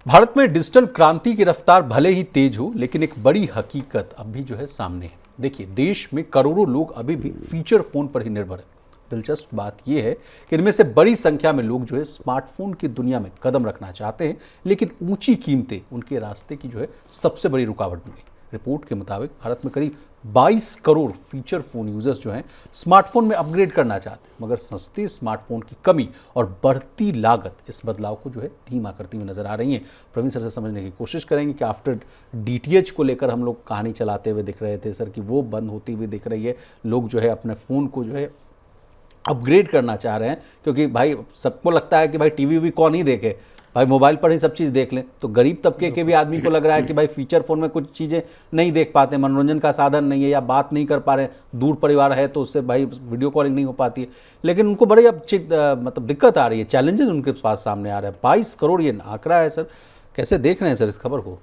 भारत में डिजिटल क्रांति की रफ्तार भले ही तेज हो, लेकिन एक बड़ी हकीकत अब भी जो है सामने है। देखिए, देश में करोड़ों लोग अभी भी फीचर फोन पर ही निर्भर है। दिलचस्प बात यह है कि इनमें से बड़ी संख्या में लोग जो है स्मार्टफोन की दुनिया में कदम रखना चाहते हैं, लेकिन ऊंची कीमतें उनके रास्ते की जो है सबसे बड़ी रुकावट बनी। रिपोर्ट के मुताबिक भारत में करीब 22 करोड़ फीचर फोन यूजर्स जो हैं स्मार्टफोन में अपग्रेड करना चाहते हैं, मगर सस्ते स्मार्टफोन की कमी और बढ़ती लागत इस बदलाव को जो है धीमा करती हुई नजर आ रही है। प्रवीण सर से समझने की कोशिश करेंगे कि आफ्टर डीटीएच को लेकर हम लोग कहानी चलाते हुए दिख रहे थे सर कि वो बंद होती हुई दिख रही है। लोग जो है अपने फ़ोन को जो है अपग्रेड करना चाह रहे हैं, क्योंकि भाई सबको लगता है कि भाई टीवी भी कौन ही देखे, भाई मोबाइल पर ही सब चीज़ देख लें। तो गरीब तबके के भी आदमी को लग रहा है कि भाई फीचर फोन में कुछ चीज़ें नहीं देख पाते, मनोरंजन का साधन नहीं है या बात नहीं कर पा रहे हैं, दूर परिवार है तो उससे भाई वीडियो कॉलिंग नहीं हो पाती है, लेकिन उनको बड़ी अब मतलब दिक्कत आ रही है, चैलेंजेस उनके पास सामने आ रहा है। 22 करोड़ ये आंकड़ा है सर, कैसे देख रहे हैं सर इस खबर को?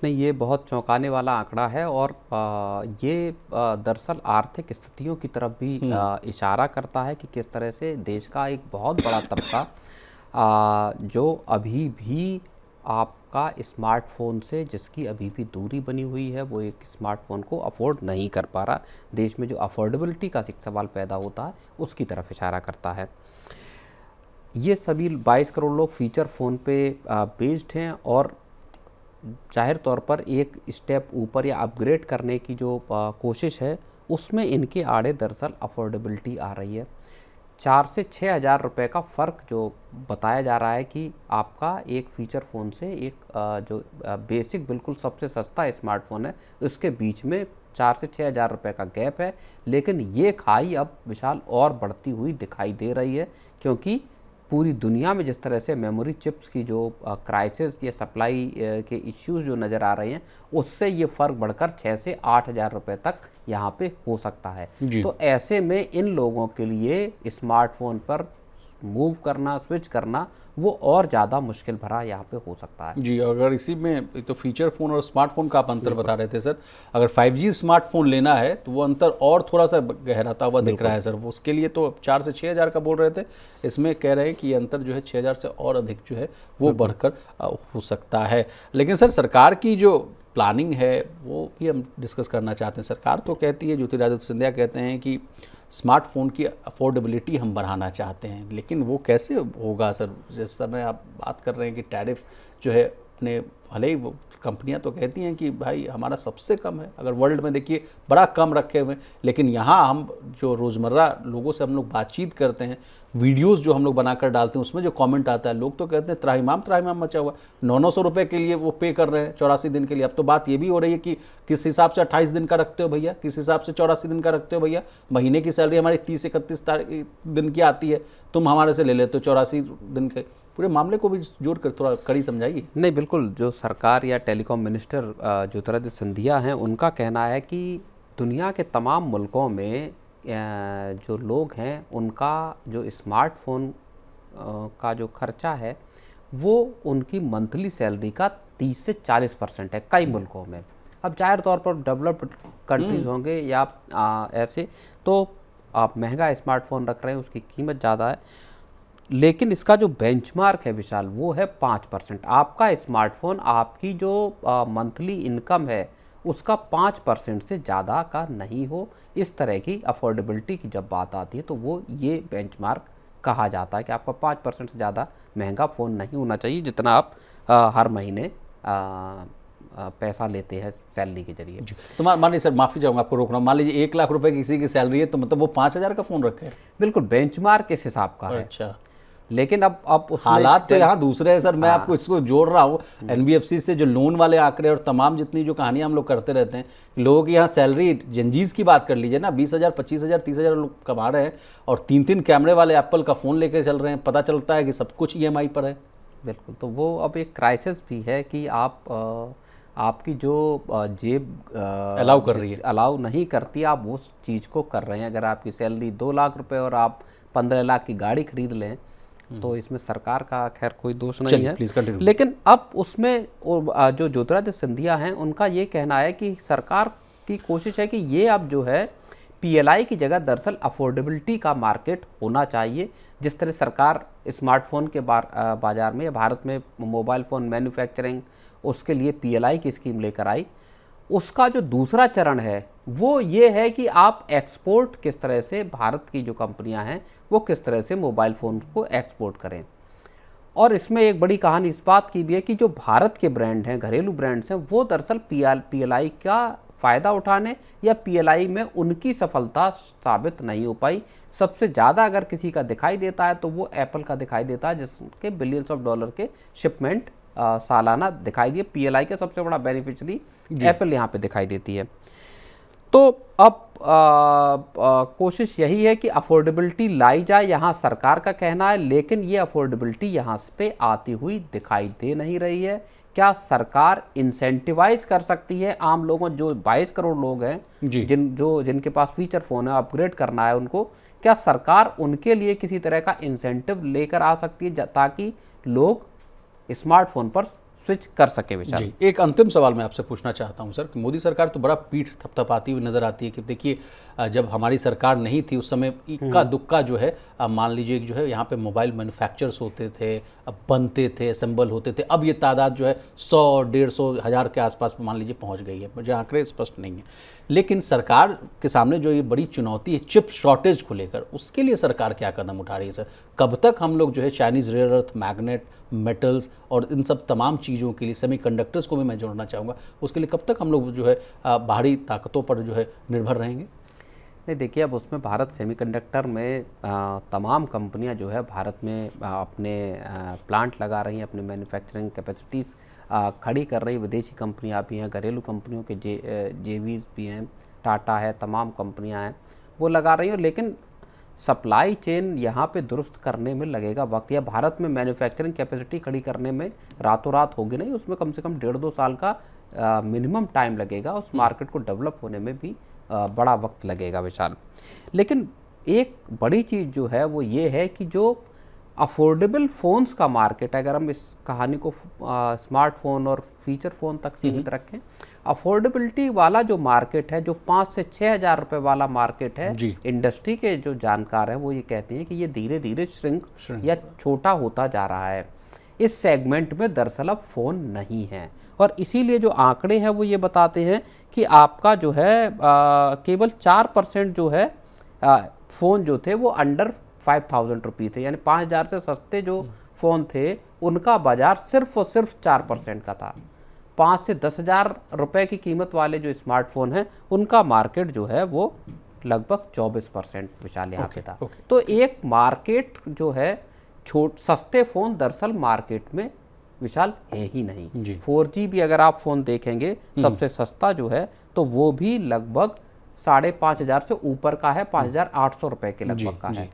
नहीं, ये बहुत चौंकाने वाला आंकड़ा है और ये दरअसल आर्थिक स्थितियों की तरफ भी इशारा करता है कि किस तरह से देश का एक बहुत बड़ा तबका जो अभी भी आपका स्मार्टफोन से जिसकी अभी भी दूरी बनी हुई है, वो एक स्मार्टफोन को अफोर्ड नहीं कर पा रहा। देश में जो अफोर्डेबिलिटी का एक सवाल पैदा होता है, उसकी तरफ इशारा करता है। ये सभी 22 करोड़ लोग फीचर फ़ोन पे बेस्ड हैं और जाहिर तौर पर एक स्टेप ऊपर या अपग्रेड करने की जो कोशिश है, उसमें इनके आड़े दरअसल अफोर्डेबिलिटी आ रही है। 4 से 6 हज़ार रुपये का फ़र्क जो बताया जा रहा है कि आपका एक फ़ीचर फ़ोन से एक जो बेसिक बिल्कुल सबसे सस्ता स्मार्टफोन है, उसके बीच में 4 से 6 हज़ार रुपये का गैप है। लेकिन ये खाई अब विशाल और बढ़ती हुई दिखाई दे रही है, क्योंकि पूरी दुनिया में जिस तरह से मेमोरी चिप्स की जो क्राइसिस या सप्लाई के इश्यूज जो नज़र आ रहे हैं, उससे ये फ़र्क बढ़कर 6 से 8 हज़ार रुपये तक यहाँ पे हो सकता है। तो ऐसे में इन लोगों के लिए स्मार्टफोन पर मूव करना, स्विच करना, वो और ज़्यादा मुश्किल भरा यहाँ पे हो सकता है। जी, अगर इसी में तो फीचर फ़ोन और स्मार्टफोन का आप अंतर बता रहे थे सर, अगर 5G स्मार्टफोन लेना है तो वो अंतर और थोड़ा सा गहराता हुआ दिख रहा है सर। वो उसके लिए तो 4 से 6 हज़ार का बोल रहे थे, इसमें कह रहे हैं कि ये अंतर जो है 6 हज़ार से और अधिक जो है वो बढ़कर हो सकता है। लेकिन सर, सरकार की जो प्लानिंग है वो भी हम डिस्कस करना चाहते हैं। सरकार तो कहती है, ज्योतिरादित्य सिंधिया कहते हैं कि स्मार्टफोन की अफोर्डेबिलिटी हम बढ़ाना चाहते हैं, लेकिन वो कैसे होगा सर? जिस समय आप बात कर रहे हैं कि टैरिफ जो है अपने, भले ही वो कंपनियां तो कहती हैं कि भाई हमारा सबसे कम है, अगर वर्ल्ड में देखिए बड़ा कम रखे हुए, लेकिन यहाँ हम जो रोज़मर्रा लोगों से हम लोग बातचीत करते हैं, वीडियोस जो हम लोग बनाकर डालते हैं, उसमें जो कमेंट आता है, लोग तो कहते हैं त्राहिमाम मचा हुआ। 900 रुपये के लिए वो पे कर रहे हैं 84 दिन के लिए। अब तो बात ये भी हो रही है कि किस हिसाब से 28 दिन का रखते हो भैया, किस हिसाब से 84 दिन का रखते हो भैया। महीने की सैलरी हमारी 30-31 दिन की आती है, तुम हमारे से ले लेते हो 84 दिन के। पूरे मामले को भी जोड़ कर थोड़ा कड़ी समझाइए। नहीं, बिल्कुल, जो सरकार या टेलीकॉम मिनिस्टर ज्योतिरादित्य सिंधिया हैं, उनका कहना है कि दुनिया के तमाम मुल्कों में जो लोग हैं, उनका जो स्मार्टफोन का जो खर्चा है, वो उनकी मंथली सैलरी का 30 से 40% है कई मुल्कों में। अब जाहिर तौर पर डेवलप्ड कंट्रीज़ होंगे या ऐसे, तो आप महंगा स्मार्टफोन रख रहे हैं, उसकी कीमत ज़्यादा है। लेकिन इसका जो बेंचमार्क है विशाल, वो है 5%। आपका स्मार्टफोन आपकी जो मंथली इनकम है, उसका 5% से ज़्यादा का नहीं हो। इस तरह की अफोर्डेबिलिटी की जब बात आती है, तो वो ये बेंचमार्क कहा जाता है कि आपका 5% से ज़्यादा महंगा फ़ोन नहीं होना चाहिए, जितना आप हर महीने पैसा लेते हैं सैलरी के जरिए। तो मान लीजिए सर, माफ़ी चाहूँगा आपको रोकना, मान लीजिए 1 लाख रुपए किसी की सैलरी है, तो मतलब वो 5 हज़ार का फ़ोन रखे? बिल्कुल, बेंचमार्क इस हिसाब का है। अच्छा, लेकिन अब उसमें हालात तो यहाँ दूसरे हैं सर। मैं आपको इसको जोड़ रहा हूँ एनबीएफसी से, जो लोन वाले आंकड़े और तमाम जितनी जो कहानियाँ हम लोग करते रहते हैं, लोगों की यहाँ सैलरी, जंजीज की बात कर लीजिए ना, 20,000, 25,000, 30,000 लोग कमा रहे हैं और 3-3 कैमरे वाले एप्पल का फ़ोन लेकर चल रहे हैं। पता चलता है कि सब कुछ ईएमआई पर है। बिल्कुल, तो वो अब एक क्राइसिस भी है कि आपकी जो जेब अलाउ कर रही है, अलाउ नहीं करती, आप उस चीज़ को कर रहे हैं। अगर आपकी सैलरी 2 लाख रुपए और आप 15 लाख की गाड़ी खरीद लें, तो इसमें सरकार का खैर कोई दोष नहीं है। लेकिन अब उसमें जो ज्योतिरादित्य सिंधिया हैं, उनका ये कहना है कि सरकार की कोशिश है कि ये अब जो है पीएलआई की जगह दरअसल अफोर्डेबिलिटी का मार्केट होना चाहिए, जिस तरह सरकार स्मार्टफोन के बाजार में, भारत में मोबाइल फ़ोन मैन्युफैक्चरिंग, उसके लिए PLI की स्कीम लेकर आई, उसका जो दूसरा चरण है वो ये है कि आप एक्सपोर्ट किस तरह से, भारत की जो कंपनियां हैं वो किस तरह से मोबाइल फ़ोन को एक्सपोर्ट करें। और इसमें एक बड़ी कहानी इस बात की भी है कि जो भारत के ब्रांड हैं, घरेलू ब्रांड्स हैं, वो दरअसल PLI का फ़ायदा उठाने या PLI में उनकी सफलता साबित नहीं हो पाई। सबसे ज़्यादा अगर किसी का दिखाई देता है तो वो एप्पल का दिखाई देता है, जिसके बिलियंस ऑफ डॉलर के शिपमेंट सालाना दिखाई दिए। PLI का सबसे बड़ा बेनिफिशियरी एप्पल यहाँ पे दिखाई देती है। तो अब कोशिश यही है कि अफोर्डेबिलिटी लाई जाए, यहाँ सरकार का कहना है, लेकिन ये अफोर्डेबिलिटी यहाँ पे आती हुई दिखाई दे नहीं रही है। क्या सरकार इंसेंटिवाइज कर सकती है आम लोगों, जो 22 करोड़ लोग हैं जिनके पास फीचर फ़ोन है, अपग्रेड करना है उनको, क्या सरकार उनके लिए किसी तरह का इंसेंटिव लेकर आ सकती है ताकि लोग स्मार्टफोन पर स्विच कर सके विचार? जी, एक अंतिम सवाल मैं आपसे पूछना चाहता हूं सर कि मोदी सरकार तो बड़ा पीठ थपथपाती हुई नजर आती है कि देखिए जब हमारी सरकार नहीं थी उस समय इक्का दुक्का जो है, मान लीजिए जो है यहाँ पे मोबाइल मैन्युफैक्चर्स होते थे, अब बनते थे, असेंबल होते थे। अब ये तादाद जो है 100, 150, 1000 के आसपास मान लीजिए पहुँच गई है, मुझे आंकड़े स्पष्ट नहीं है। लेकिन सरकार के सामने जो ये बड़ी चुनौती है चिप शॉर्टेज को लेकर, उसके लिए सरकार क्या कदम उठा रही है सर? कब तक हम लोग जो है Chinese rare earth, magnet, metals और इन सब तमाम चीज़ों के लिए, सेमीकंडक्टर्स को भी मैं जोड़ना चाहूँगा, उसके लिए कब तक हम लोग जो है बाहरी ताकतों पर जो है निर्भर रहेंगे? नहीं, देखिए अब उसमें भारत सेमीकंडक्टर में तमाम कंपनियां जो है भारत में अपने प्लांट लगा रही हैं, अपनी मैन्युफैक्चरिंग कैपेसिटीज़ खड़ी कर रही। विदेशी कंपनियां भी हैं, घरेलू कंपनियों के JVs भी हैं, टाटा है, तमाम कंपनियां हैं वो लगा रही हैं। लेकिन सप्लाई चेन यहाँ पे दुरुस्त करने में लगेगा वक्त, या भारत में मैन्युफैक्चरिंग कैपेसिटी खड़ी करने में रातों रात होगी नहीं, उसमें कम से कम 1.5-2 साल का मिनिमम टाइम लगेगा। उस मार्केट को डेवलप होने में भी बड़ा वक्त लगेगा विशाल। लेकिन एक बड़ी चीज़ जो है वो ये है कि जो अफोर्डेबल फ़ोन्स का मार्केट है, अगर हम इस कहानी को स्मार्टफोन और फीचर फ़ोन तक सीमित रखें, अफोर्डेबिलिटी वाला जो मार्केट है, जो 5 से 6 हज़ार रुपये वाला मार्केट है, इंडस्ट्री के जो जानकार हैं वो ये कहते हैं कि ये धीरे धीरे श्रिंक या छोटा होता जा रहा है। इस सेगमेंट में दरअसल अब फ़ोन नहीं है, और इसीलिए जो आंकड़े हैं वो ये बताते हैं कि आपका जो है केवल 4% जो है फ़ोन जो थे वो अंडर 5000 रुपये थे, यानी 5000 से सस्ते जो फ़ोन थे उनका बाज़ार सिर्फ और सिर्फ 4% का था। 5 से 10,000 रुपये की कीमत वाले जो स्मार्टफोन हैं उनका मार्केट जो है वो लगभग 24% विशाल यहाँ पे था। तो एक मार्केट जो है सस्ते फ़ोन दरअसल मार्केट में विशाल है ही नहीं। 4G भी अगर आप फ़ोन देखेंगे सबसे सस्ता जो है तो वो भी लगभग 5,500 से ऊपर का है, 5,800 रुपये के लगभग का है।